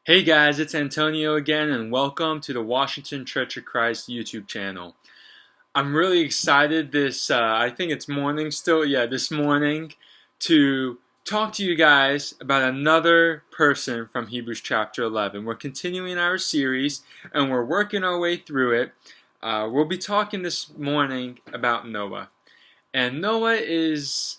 Hey guys, it's Antonio again, and welcome to the Washington Church of Christ YouTube channel. I'm really excited I think it's morning still, this morning, to talk to you guys about another person from Hebrews chapter 11. We're continuing our series, and we're working our way through it. We'll be talking this morning about Noah. And Noah is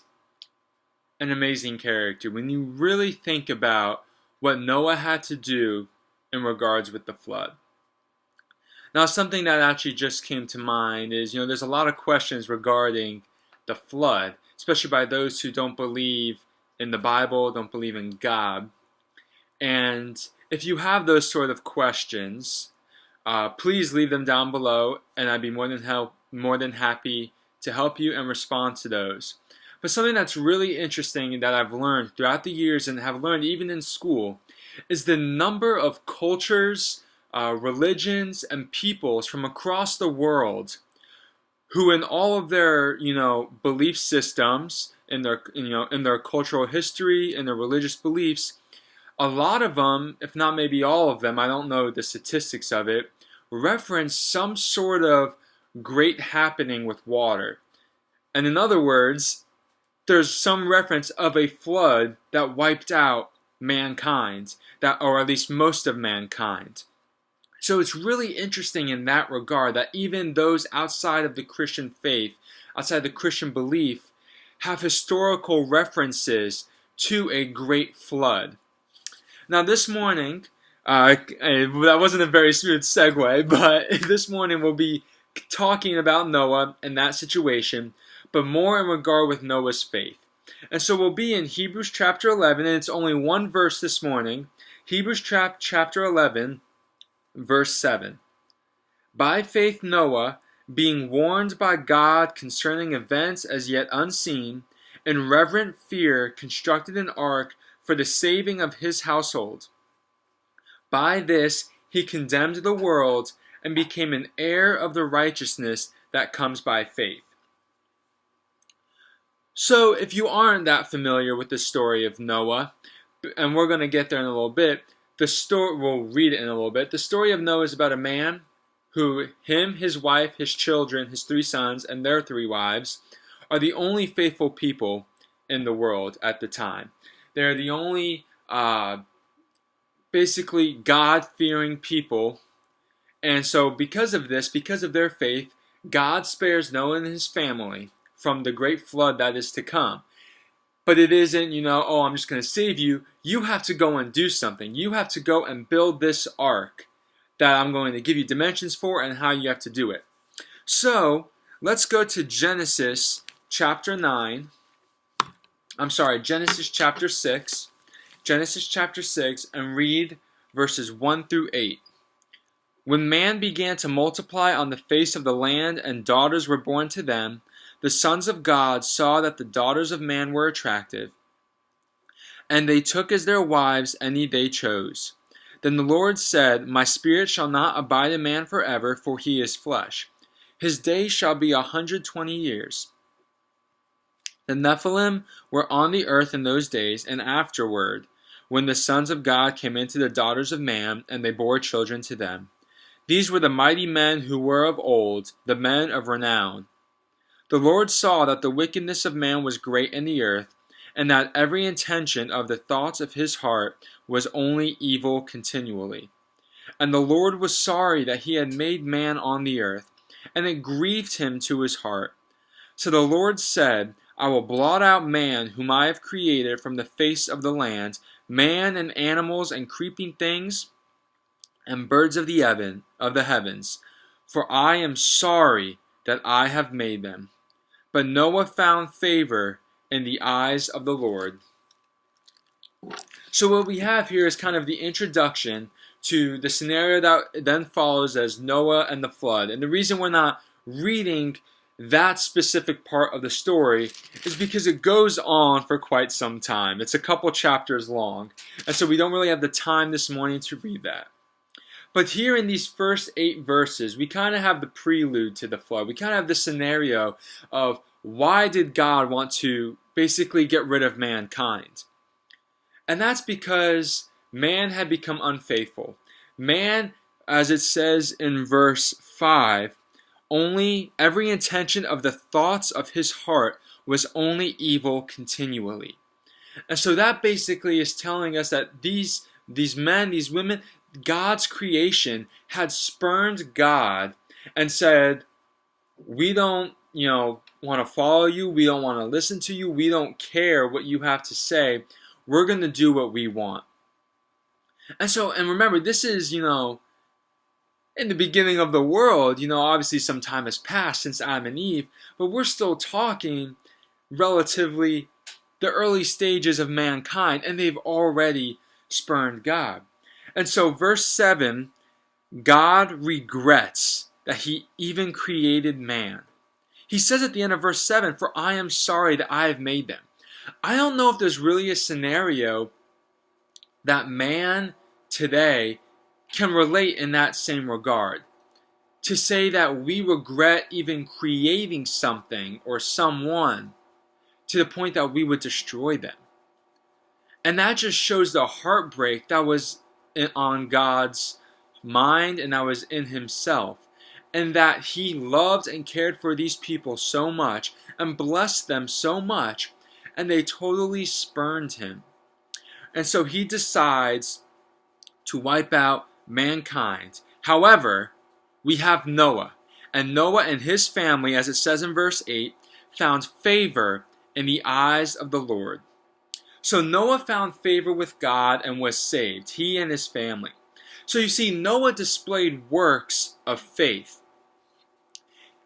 an amazing character. When you really think about what Noah had to do in regards with the flood. Now, something that actually just came to mind is, there's a lot of questions regarding the flood, especially by those who don't believe in the Bible, don't believe in God. And if you have those sort of questions, please leave them down below, and I'd be more than happy to help you and respond to those. But something that's really interesting that I've learned throughout the years and have learned even in school is the number of cultures, religions, and peoples from across the world who, in all of their belief systems, in their cultural history, in their religious beliefs, a lot of them, if not maybe all of them, I don't know the statistics of it, reference some sort of great happening with water. And in other words, there's some reference of a flood that wiped out mankind, or at least most of mankind. So it's really interesting in that regard that even those outside of the Christian faith, outside the Christian belief, have historical references to a great flood. Now this morning, that wasn't a very smooth segue, but this morning we'll be talking about Noah and that situation, but more in regard with Noah's faith. And so we'll be in Hebrews chapter 11, and it's only one verse this morning. Hebrews chapter 11, verse 7. By faith Noah, being warned by God concerning events as yet unseen, in reverent fear constructed an ark for the saving of his household. By this he condemned the world and became an heir of the righteousness that comes by faith. So if you aren't that familiar with the story of Noah, and we're going to get there in a little bit, we'll read it in a little bit. The story of Noah is about a man who, his wife, his children, his 3 sons, and their 3 wives, are the only faithful people in the world at the time. They're the only, basically, God-fearing people. And so because of this, because of their faith, God spares Noah and his family from the great flood that is to come. But it isn't, I'm just going to save you. You have to go and do something. You have to go and build this ark that I'm going to give you dimensions for and how you have to do it. So, let's go to Genesis chapter 6. Genesis chapter 6, and read verses 1 through 8. When man began to multiply on the face of the land and daughters were born to them, the sons of God saw that the daughters of man were attractive, and they took as their wives any they chose. Then the Lord said, My spirit shall not abide in man forever, for he is flesh. His days shall be 120 years. The Nephilim were on the earth in those days, and afterward, when the sons of God came into the daughters of man, and they bore children to them. These were the mighty men who were of old, the men of renown. The Lord saw that the wickedness of man was great in the earth, and that every intention of the thoughts of his heart was only evil continually. And the Lord was sorry that he had made man on the earth, and it grieved him to his heart. So the Lord said, I will blot out man whom I have created from the face of the land, man and animals and creeping things, and birds of the heavens, for I am sorry that I have made them. But Noah found favor in the eyes of the Lord. So what we have here is kind of the introduction to the scenario that then follows as Noah and the flood. And the reason we're not reading that specific part of the story is because it goes on for quite some time. It's a couple chapters long. And so we don't really have the time this morning to read that. But here in these first 8 verses, we kind of have the prelude to the flood. We kind of have the scenario of why did God want to basically get rid of mankind? And that's because man had become unfaithful. Man, as it says in verse 5, only every intention of the thoughts of his heart was only evil continually. And so that basically is telling us that these men, these women, God's creation had spurned God and said, we don't, want to follow you. We don't want to listen to you. We don't care what you have to say. We're going to do what we want. And remember, this is, in the beginning of the world, obviously some time has passed since Adam and Eve, but we're still talking relatively the early stages of mankind, and they've already spurned God. And so verse 7, God regrets that he even created man. He says at the end of verse 7, "For I am sorry that I have made them." I don't know if there's really a scenario that man today can relate in that same regard. To say that we regret even creating something or someone to the point that we would destroy them. And that just shows the heartbreak that was on God's mind and that was in himself. And that he loved and cared for these people so much and blessed them so much, and they totally spurned him. And so he decides to wipe out mankind. However, we have Noah. And Noah and his family, as it says in verse 8, found favor in the eyes of the Lord. So Noah found favor with God and was saved, he and his family. So you see, Noah displayed works of faith.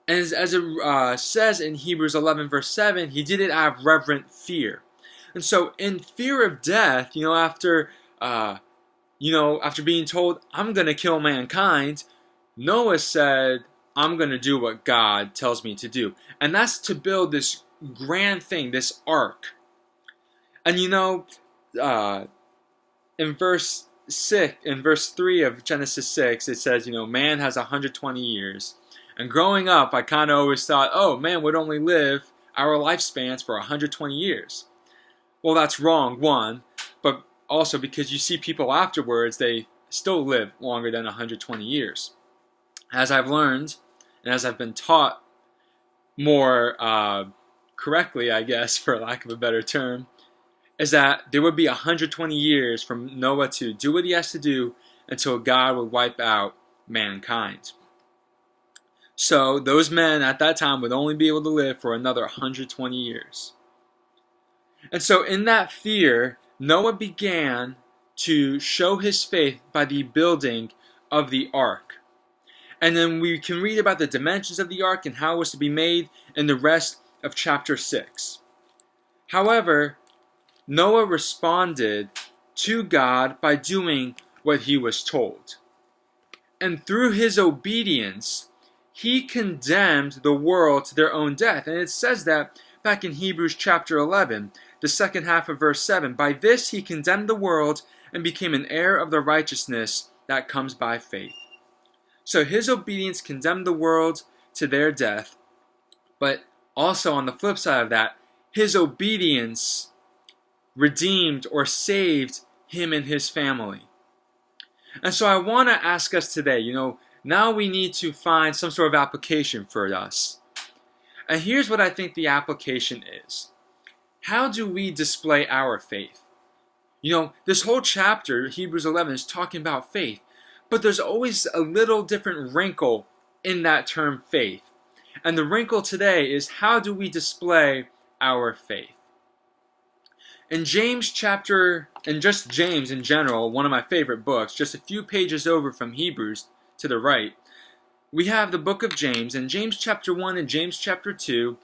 And as it says in Hebrews 11 verse 7, he did it out of reverent fear. And so in fear of death, after being told, I'm going to kill mankind, Noah said, I'm going to do what God tells me to do. And that's to build this grand thing, this ark. And in verse 3 of Genesis 6, it says, man has 120 years. And growing up, I kind of always thought, oh, man would only live our lifespans for 120 years. Well, that's wrong, one, but also because you see people afterwards, they still live longer than 120 years. As I've learned, and as I've been taught more correctly, I guess, for lack of a better term, is that there would be 120 years from Noah to do what he has to do until God would wipe out mankind. So those men at that time would only be able to live for another 120 years. And so in that fear, Noah began to show his faith by the building of the ark. And then we can read about the dimensions of the ark and how it was to be made in the rest of chapter 6. However, Noah responded to God by doing what he was told. And through his obedience, he condemned the world to their own death. And it says that back in Hebrews chapter 11, the second half of verse 7. By this he condemned the world and became an heir of the righteousness that comes by faith. So his obedience condemned the world to their death. But also on the flip side of that, his obedience redeemed or saved him and his family. And so I want to ask us today, now we need to find some sort of application for us. And here's what I think the application is. How do we display our faith? This whole chapter, Hebrews 11, is talking about faith. But there's always a little different wrinkle in that term faith. And the wrinkle today is, how do we display our faith? In James chapter, and just James in general, one of my favorite books, just a few pages over from Hebrews to the right, we have the book of James, and James chapter 1 and James chapter 2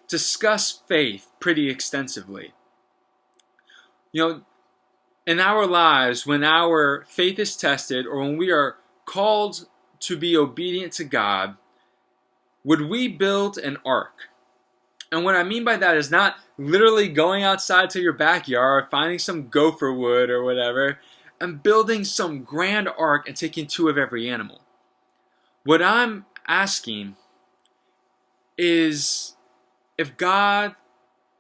discuss faith pretty extensively. In our lives, when our faith is tested or when we are called to be obedient to God, would we build an ark? And what I mean by that is not literally going outside to your backyard, finding some gopher wood or whatever, and building some grand ark and taking 2 of every animal. What I'm asking is, if God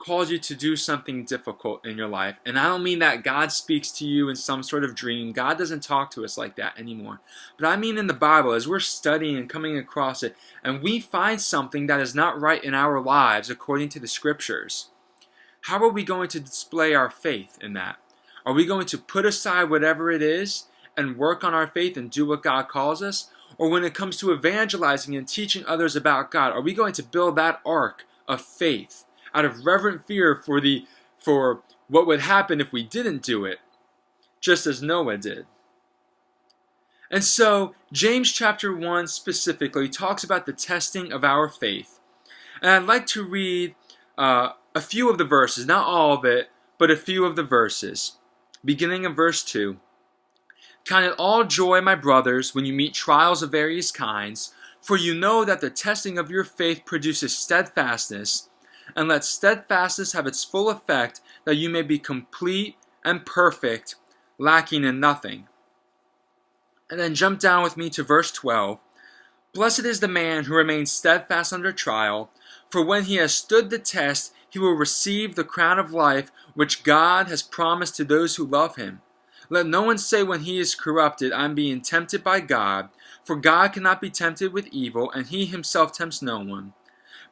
calls you to do something difficult in your life, and I don't mean that God speaks to you in some sort of dream. God doesn't talk to us like that anymore. But I mean in the Bible, as we're studying and coming across it, and we find something that is not right in our lives according to the Scriptures, how are we going to display our faith in that? Are we going to put aside whatever it is and work on our faith and do what God calls us? Or when it comes to evangelizing and teaching others about God, are we going to build that ark of faith out of reverent fear for what would happen if we didn't do it, just as Noah did? And so James chapter 1 specifically talks about the testing of our faith. And I'd like to read a few of the verses, not all of it, but a few of the verses. Beginning in verse 2. Count it all joy, my brothers, when you meet trials of various kinds, for you know that the testing of your faith produces steadfastness, and let steadfastness have its full effect, that you may be complete and perfect, lacking in nothing. And then jump down with me to verse 12. Blessed is the man who remains steadfast under trial, for when he has stood the test, he will receive the crown of life which God has promised to those who love him. Let no one say when he is corrupted, I am being tempted by God, for God cannot be tempted with evil, and he himself tempts no one.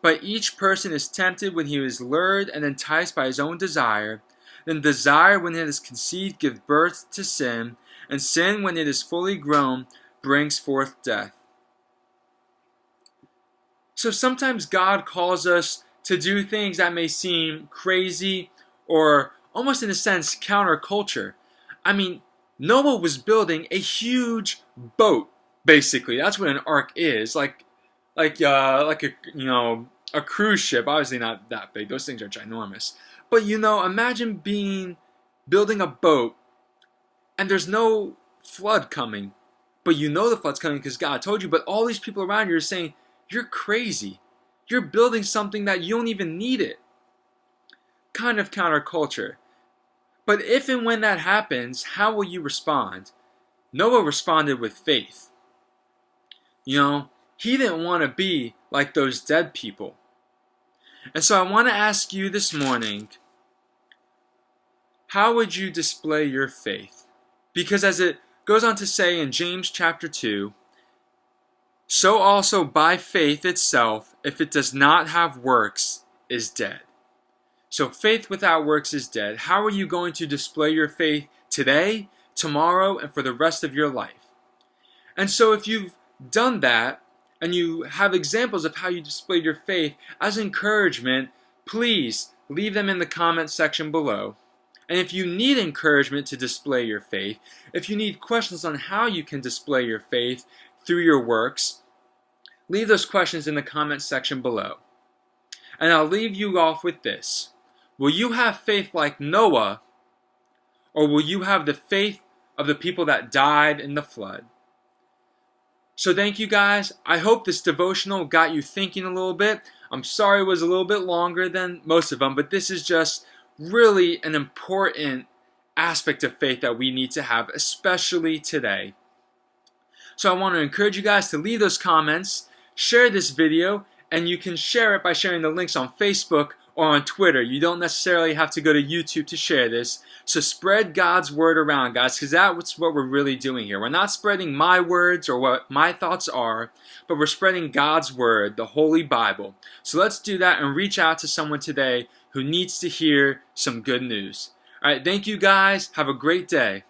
But each person is tempted when he is lured and enticed by his own desire. Then desire, when it is conceived, gives birth to sin, and sin, when it is fully grown, brings forth death. So sometimes God calls us to do things that may seem crazy or almost in a sense counterculture. I mean, Noah was building a huge boat, basically. That's what an ark is, like a cruise ship. Obviously not that big. Those things are ginormous. But imagine building a boat, and there's no flood coming, but the flood's coming because God told you. But all these people around you are saying, "You're crazy. You're building something that you don't even need it." Kind of counterculture. But if and when that happens, how will you respond? Noah responded with faith. He didn't want to be like those dead people. And so I want to ask you this morning, how would you display your faith? Because as it goes on to say in James chapter 2, so also by faith itself, if it does not have works, is dead. So faith without works is dead. How are you going to display your faith today, tomorrow, and for the rest of your life? And so if you've done that, and you have examples of how you displayed your faith, as encouragement, please leave them in the comment section below. And if you need encouragement to display your faith, if you need questions on how you can display your faith through your works, leave those questions in the comment section below. And I'll leave you off with this. Will you have faith like Noah, or will you have the faith of the people that died in the flood? So thank you guys. I hope this devotional got you thinking a little bit. I'm sorry it was a little bit longer than most of them, but this is just really an important aspect of faith that we need to have, especially today. So I want to encourage you guys to leave those comments, share this video, and you can share it by sharing the links on Facebook or on Twitter. You don't necessarily have to go to YouTube to share this. So spread God's word around, guys, because that's what we're really doing here. We're not spreading my words or what my thoughts are, but we're spreading God's word, the Holy Bible. So let's do that and reach out to someone today who needs to hear some good news. All right, thank you guys. Have a great day.